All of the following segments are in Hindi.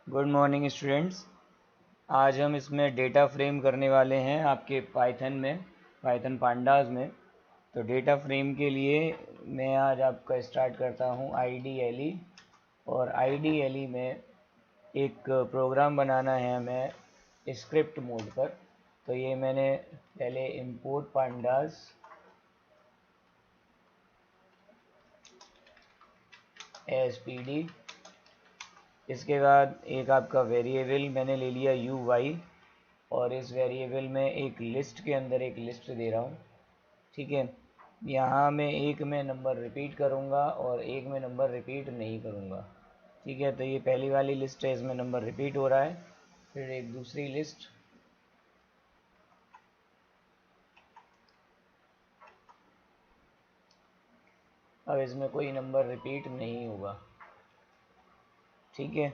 Good morning students. आज हम इसमें डेटा फ्रेम करने वाले हैं आपके पाइथन में, पाइथन पांडास में। तो डेटा फ्रेम के लिए मैं आज आपका स्टार्ट करता हूं आईडीएलई। और आईडीएलई में एक प्रोग्राम बनाना है हमें स्क्रिप्ट मोड पर। तो ये मैंने पहले इंपोर्ट पांडास एसपीडी, इसके बाद एक आपका वेरिएबल मैंने ले लिया यू वाई, और इस वेरिएबल में एक लिस्ट के अंदर एक लिस्ट दे रहा हूँ। ठीक है, यहाँ मैं एक में नंबर रिपीट करूँगा और एक में नंबर रिपीट नहीं करूँगा। ठीक है, तो ये पहली वाली लिस्ट है, इसमें नंबर रिपीट हो रहा है। फिर एक दूसरी लिस्ट, अब इसमें कोई नंबर रिपीट नहीं होगा। ठीक है,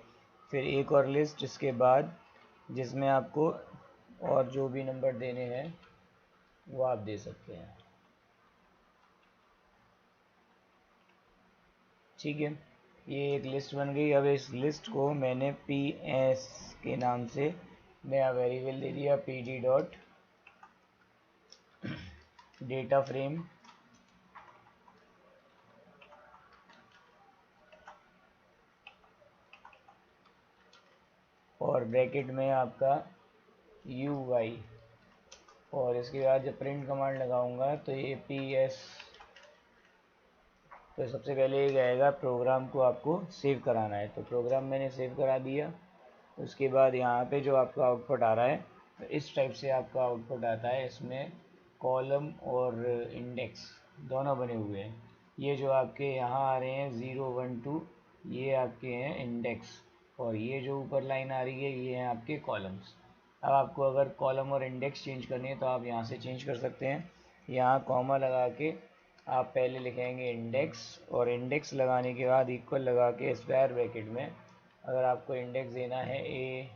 फिर एक और लिस्ट इसके बाद, जिसमें आपको और जो भी नंबर देने हैं वो आप दे सकते हैं। ठीक है, ये एक लिस्ट बन गई। अब इस लिस्ट को मैंने पी एस के नाम से नया वेरिएबल दे दिया, P D dot data frame, और ब्रैकेट में आपका यू वाई, और इसके बाद जब प्रिंट कमांड लगाऊंगा तो ये पी एस। तो सबसे पहले ये आएगा, प्रोग्राम को आपको सेव कराना है, तो प्रोग्राम मैंने सेव करा दिया। उसके बाद यहाँ पे जो आपका आउटपुट आ रहा है, तो इस टाइप से आपका आउटपुट आता है। इसमें कॉलम और इंडेक्स दोनों बने हुए हैं। ये जो आपके यहाँ आ रहे हैं 0 1 2, ये आपके हैं इंडेक्स, और ये जो ऊपर लाइन आ रही है ये हैं आपके कॉलम्स। अब आपको अगर कॉलम और इंडेक्स चेंज करनी है तो आप यहाँ से चेंज कर सकते हैं। यहाँ कॉमा लगा के आप पहले लिखेंगे इंडेक्स, और इंडेक्स लगाने के बाद इक्वल लगा के स्क्वायर ब्रैकेट में अगर आपको इंडेक्स देना है ए,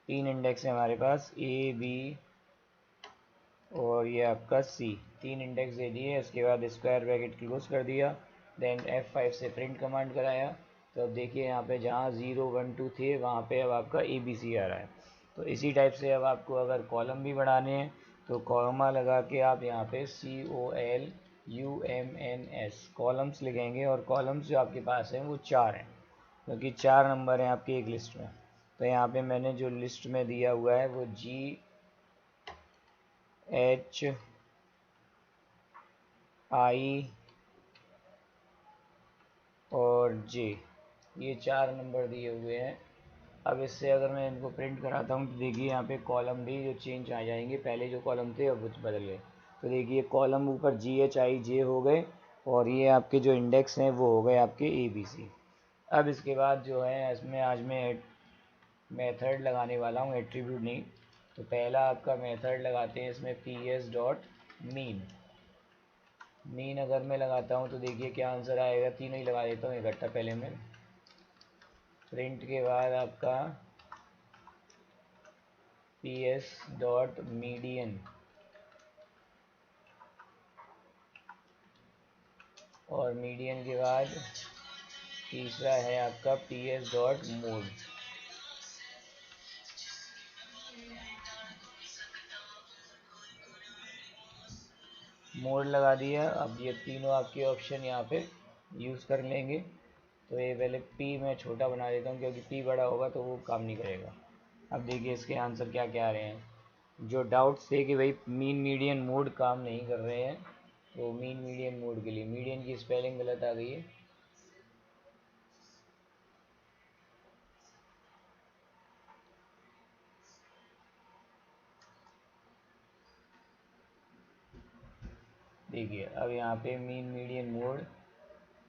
3 इंडेक्स है हमारे पास, ए बी और ये आपका सी, 3 इंडेक्स दे दिए। इसके बाद स्क्वायर ब्रैकेट क्लोज कर दिया, देन F5 से प्रिंट कमांड कराया। तो अब देखिए यहाँ पे जहाँ 0 1 2 थे वहाँ पे अब आपका ABC आ रहा है। तो इसी टाइप से अब आपको अगर कॉलम भी बढ़ाने हैं तो कॉमा लगा के आप यहाँ पे COLUMNS कॉलम्स लिखेंगे, और कॉलम्स जो आपके पास हैं वो 4 हैं, क्योंकि 4 नंबर हैं आपकी एक लिस्ट में। तो यहाँ पे मैंने जो लिस्ट में दिया हुआ है वो GHI और J, ये 4 नंबर दिए हुए हैं। अब इससे अगर मैं इनको प्रिंट कराता हूँ तो देखिए यहाँ पे कॉलम भी जो चेंज आ जाएंगे, पहले जो कॉलम थे अब वो बदल गए। तो देखिए कॉलम ऊपर GHI J हो गए, और ये आपके जो इंडेक्स हैं वो हो गए आपके ABC। अब इसके बाद जो है इसमें आज मैं मेथड लगाने वाला हूँ, एट्रीब्यूट नहीं। तो पहला आपका मेथड लगाते हैं इसमें PS डॉट मीन। मीन अगर मैं लगाता हूँ तो देखिए क्या आंसर आएगा, तीनों ही लगा देता हूँ इकट्ठा पहले मैं। प्रिंट के बाद आपका PS डॉट मीडियन, और मीडियन के बाद तीसरा है आपका PS डॉट मोड। मोड लगा दिया। अब ये तीनों आपके ऑप्शन यहाँ पे यूज़ कर लेंगे। तो ये पहले P मैं छोटा बना देता हूँ, क्योंकि P बड़ा होगा तो वो काम नहीं करेगा। अब देखिए इसके आंसर क्या क्या आ रहे हैं। जो डाउट्स थे कि भाई मीन मीडियन मोड काम नहीं कर रहे हैं, तो मीन मीडियन मोड के लिए मीडियन की स्पेलिंग गलत आ गई है। देखिए अब यहाँ पे मीन मीडियन मोड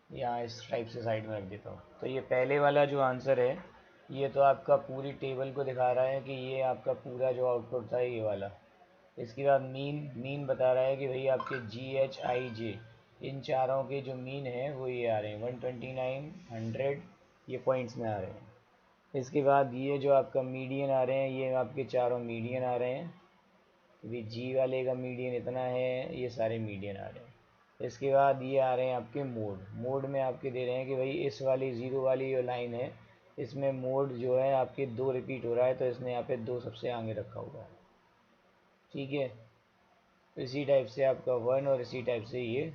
यहाँ इस टाइप से साइड में रख देता हूँ। तो ये पहले वाला जो आंसर है ये तो आपका पूरी टेबल को दिखा रहा है कि ये आपका पूरा जो आउटपुट था ये वाला। इसके बाद मीन, मीन बता रहा है कि भाई आपके GHI J, इन चारों के जो मीन है वो ये आ रहे हैं 129 100, ये पॉइंट्स में आ रहे हैं। इसके बाद ये जो आपका मीडियन आ रहे हैं ये आपके चारों मीडियन आ रहे हैं, क्योंकि जी वाले का मीडियन इतना है, ये सारे मीडियन आ रहे हैं। इसके बाद ये आ रहे हैं आपके मोड। मोड में आपके दे रहे हैं कि भाई इस वाली 0 वाली जो लाइन है इसमें मोड जो है आपके 2 रिपीट हो रहा है, तो इसने यहाँ पे 2 सबसे आगे रखा हुआ है। ठीक है, इसी टाइप से आपका 1 और इसी टाइप से ये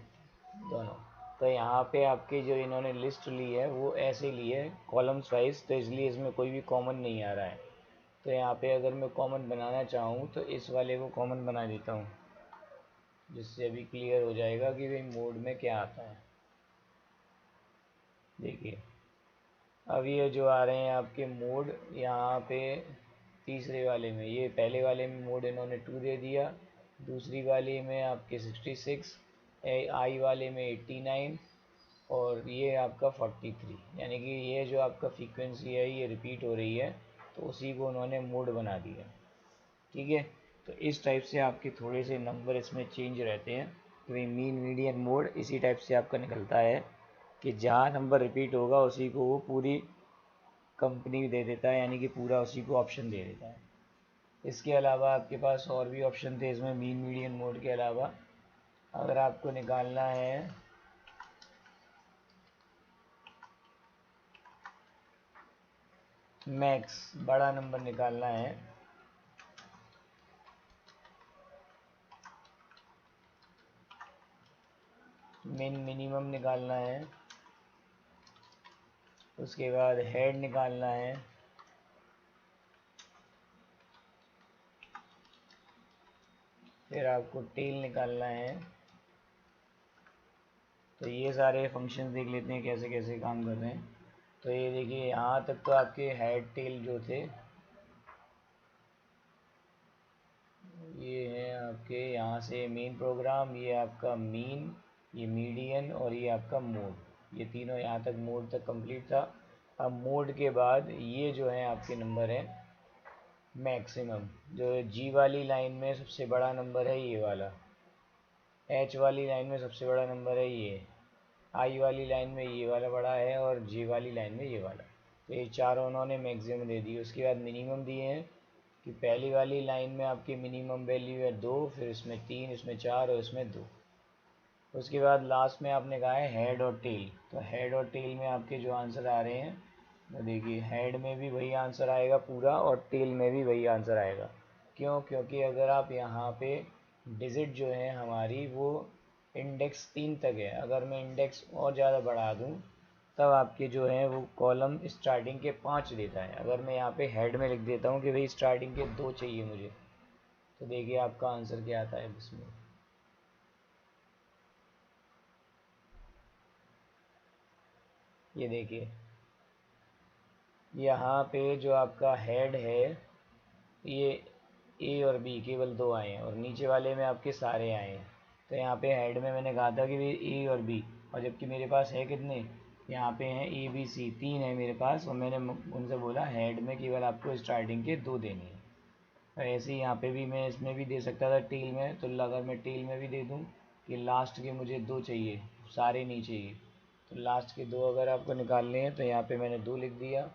दोनों। तो यहाँ पे आपके जो इन्होंने लिस्ट ली है वो ऐसे ली है कॉलम्स वाइज, तो इसलिए इसमें कोई भी कॉमन नहीं आ रहा है। तो यहाँ पे अगर मैं कॉमन बनाना चाहूँ तो इस वाले को कॉमन बना देता हूँ, जिससे अभी क्लियर हो जाएगा कि भाई मोड में क्या आता है। देखिए अब ये जो आ रहे हैं आपके मोड यहाँ पे तीसरे वाले में, ये पहले वाले में मोड इन्होंने 2 दे दिया, दूसरी वाले में आपके 66, आई वाले में 89 और ये आपका 43। यानी कि ये जो आपका फ्रीक्वेंसी है ये रिपीट हो रही है, तो उसी को उन्होंने मोड बना दिया। ठीक है, तो इस टाइप से आपके थोड़े से नंबर इसमें चेंज रहते हैं कि भाई मीन मीडियन मोड इसी टाइप से आपका निकलता है कि जहाँ नंबर रिपीट होगा उसी को वो पूरी कंपनी दे देता है, यानी कि पूरा उसी को ऑप्शन दे देता है। इसके अलावा आपके पास और भी ऑप्शन थे इसमें मीन मीडियन मोड के अलावा। अगर आपको निकालना है मैक्स, बड़ा नंबर निकालना है, मिनिमम निकालना है, उसके बाद हेड निकालना है, फिर आपको टेल निकालना है। तो ये सारे फंक्शन देख लेते हैं कैसे कैसे काम कर रहे हैं। तो ये देखिए यहाँ तक तो आपके हेड टेल जो थे ये हैं आपके, यहाँ से मेन प्रोग्राम, ये आपका मीन, ये मीडियन और ये आपका मोड, ये तीनों यहाँ तक मोड तक कंप्लीट था। अब मोड के बाद ये जो है आपके नंबर हैं मैक्सिमम, जो जी वाली लाइन में सबसे बड़ा नंबर है ये वाला, एच वाली लाइन में सबसे बड़ा नंबर है ये, आई वाली लाइन में ये वाला बड़ा है और जे वाली लाइन में ये वाला। तो ये चारों उन्होंने मैक्सिमम दे दी। उसके बाद मिनिमम दिए हैं कि पहली वाली लाइन में आपकी मिनिमम वैल्यू है 2, फिर इसमें 3, इसमें 4 और इसमें 2। उसके बाद लास्ट में आपने कहा है हेड और टेल। तो हेड और टेल में आपके जो आंसर आ रहे हैं, तो देखिए हेड में भी वही आंसर आएगा पूरा और टेल में भी वही आंसर आएगा। क्यों? क्योंकि अगर आप यहाँ पे डिजिट जो है हमारी वो इंडेक्स 3 तक है, अगर मैं इंडेक्स और ज़्यादा बढ़ा दूँ तब आपके जो है वो कॉलम स्टार्टिंग के 5 देता है। अगर मैं यहाँ पे हेड में लिख देता हूँ कि भाई स्टार्टिंग के 2 चाहिए मुझे, तो देखिए आपका आंसर क्या आता है इसमें। ये देखिए यहाँ पे जो आपका हेड है ये ए और बी केवल 2 आए हैं और नीचे वाले में आपके सारे आए हैं। तो यहाँ पे हेड में मैंने कहा था कि भाई ए और बी, और जबकि मेरे पास है कितने, यहाँ पे हैं ए बी सी, 3 है मेरे पास, और मैंने उनसे बोला हेड में केवल आपको स्टार्टिंग के 2 देने हैं। तो ऐसे ही यहाँ पे भी मैं इसमें भी दे सकता था टेल में, तो अगर मैं टेल में भी दे दूँ कि लास्ट के मुझे 2 चाहिए, सारे नहीं चाहिए, तो लास्ट के 2 अगर आपको निकालने हैं तो यहाँ पे मैंने 2 लिख दिया।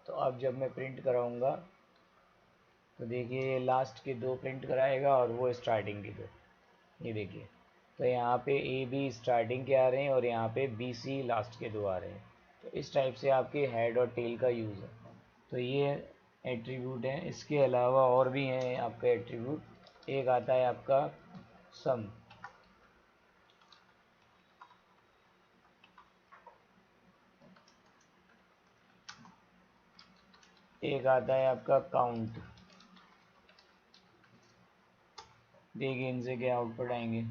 तो अब जब मैं प्रिंट कराऊँगा तो देखिए ये लास्ट के 2 प्रिंट कराएगा और वो स्टार्टिंग के 2। ये देखिए तो यहाँ पे ए बी स्टार्टिंग के आ रहे हैं और यहाँ पे बी सी लास्ट के 2 आ रहे हैं। तो इस टाइप से आपके हेड और टेल का यूज़ है। तो ये एट्रीब्यूट हैं। इसके अलावा और भी हैं आपका एट्रीब्यूट। एक आता है आपका सम, एक आता है आपका काउंट। देखिए इनसे क्या आउटपुट आएंगे।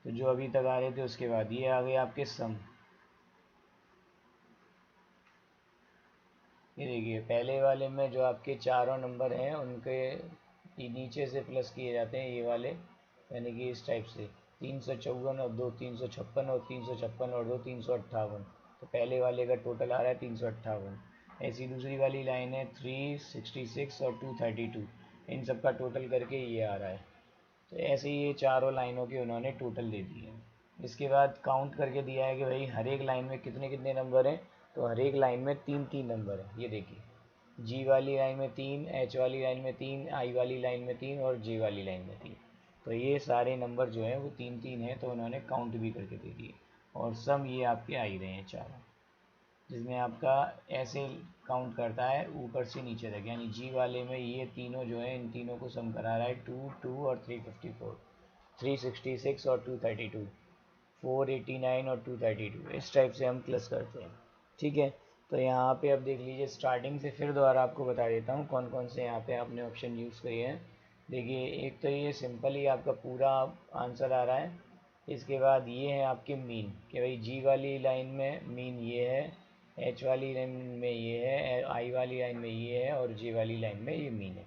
तो जो अभी तक आ रहे थे उसके बाद ये आ गए आपके सम। ये देखिए पहले वाले में जो आपके चारों नंबर हैं उनके नीचे से प्लस किए जाते हैं ये वाले, यानी कि इस टाइप से 354 और 2 356 और 356 और 2 358। तो पहले वाले का टोटल आ रहा है 358। ऐसी दूसरी वाली लाइन है 366 और 232, इन सब का टोटल करके ये आ रहा है। तो ऐसे ही ये चारों लाइनों के उन्होंने टोटल दे दिए हैं। इसके बाद काउंट करके दिया है कि भाई हर एक लाइन में कितने कितने नंबर हैं। तो हर एक लाइन में 3 3 नंबर हैं। ये देखिए जी वाली लाइन में 3, एच वाली लाइन में 3, आई वाली लाइन में 3 और जे वाली लाइन में 3। तो ये सारे नंबर जो हैं वो 3 3 हैं, तो उन्होंने काउंट भी करके दे दिए। और सम ये आपके आ ही रहे हैं चारों। जिसमें आपका ऐसे काउंट करता है ऊपर से नीचे तक, यानी जी वाले में ये तीनों जो है इन तीनों को सम करा रहा है 2 और 354, 366 और 232, 489 और 232, इस टाइप से हम प्लस करते हैं। ठीक है, तो यहाँ पे अब देख लीजिए स्टार्टिंग से फिर दोबारा आपको बता देता हूँ कौन कौन से यहाँ पे आपने ऑप्शन यूज़ किए हैं। देखिए एक तो ये सिंपल ही आपका पूरा आंसर आ रहा है। इसके बाद ये है आपके मीन, कि भाई जी वाली लाइन में मीन ये है, एच वाली लाइन में ये है, आई वाली लाइन में ये है और जे वाली लाइन में ये मीन है।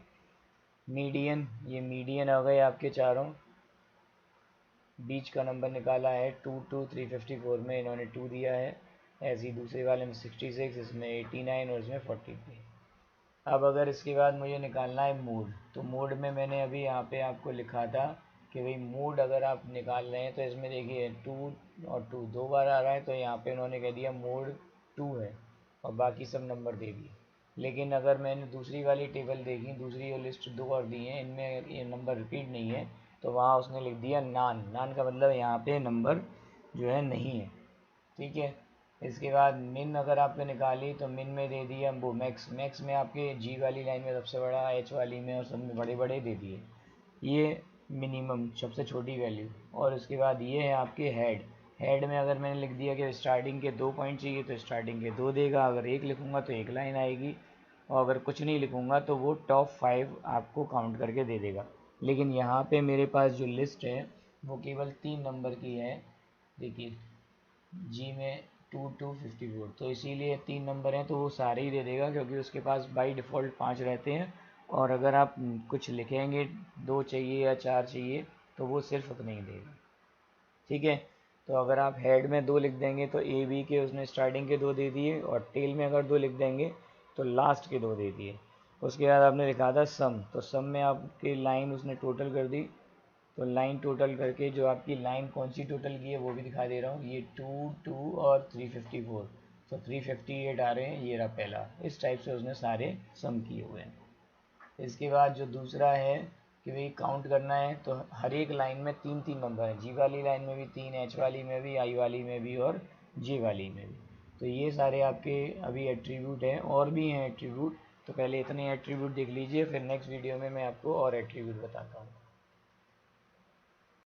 मीडियन, ये मीडियन हो गए आपके चारों, बीच का नंबर निकाला है 354 में इन्होंने 2 दिया है। ऐसे ही दूसरे वाले में 66, इसमें 89 और इसमें 43। अब अगर इसके बाद मुझे निकालना है मूड, तो मूड में मैंने अभी यहाँ पे आपको लिखा था कि भाई मूड अगर आप निकाल रहे हैं तो इसमें देखिए 2 और 2 दो बार आ रहा है, तो यहाँ पे इन्होंने कह दिया मूड 2 है और बाकी सब नंबर दे दिए। लेकिन अगर मैंने दूसरी वाली टेबल देखी, दूसरी लिस्ट 2 और दी है, इनमें ये नंबर रिपीट नहीं है, तो वहाँ उसने लिख दिया नान। नान का मतलब यहाँ पे नंबर जो है नहीं है। ठीक है, इसके बाद मिन अगर आपने निकाली तो मिन में दे दिया वो मैक्स, मैक्स में आपके जी वाली लाइन में सबसे बड़ा, एच वाली में और सब में बड़े बड़े दे दिए। ये मिनिमम सबसे छोटी वैल्यू। और उसके बाद ये है आपके हेड, हेड में अगर मैंने लिख दिया कि स्टार्टिंग के 2 पॉइंट चाहिए तो स्टार्टिंग के 2 देगा, अगर एक लिखूँगा तो एक लाइन आएगी, और अगर कुछ नहीं लिखूँगा तो वो टॉप 5 आपको काउंट करके दे देगा। लेकिन यहाँ पे मेरे पास जो लिस्ट है वो केवल 3 नंबर की है। देखिए जी में 2 to 54, तो इसीलिए 3 नंबर हैं तो वो सारे ही दे देगा, क्योंकि उसके पास बाय डिफ़ॉल्ट 5 रहते हैं। और अगर आप कुछ लिखेंगे 2 चाहिए या 4 चाहिए तो वो सिर्फ उतने ही देगा। ठीक है, तो अगर आप हेड में 2 लिख देंगे तो ए बी के उसने स्टार्टिंग के 2 दे दिए, और टेल में अगर 2 लिख देंगे तो लास्ट के 2 दे दिए। उसके बाद आपने लिखा था सम, तो सम में आपकी लाइन उसने टोटल कर दी, तो लाइन टोटल करके जो आपकी लाइन कौन सी टोटल की है वो भी दिखा दे रहा हूँ। ये 2 और 354, तो 358 आ रहे हैं, ये रहा पहला। इस टाइप से उसने सारे सम किए हुए हैं। इसके बाद जो दूसरा है कि भाई काउंट करना है, तो हर एक लाइन में 3 3 नंबर हैं, जी वाली लाइन में भी 3, एच वाली में भी, आई वाली में भी और जे वाली में भी। तो ये सारे आपके अभी एट्रीब्यूट हैं, और भी हैं एट्रीब्यूट, तो पहले इतने एट्रीब्यूट देख लीजिए, फिर नेक्स्ट वीडियो में मैं आपको और एट्रीब्यूट बताता हूँ।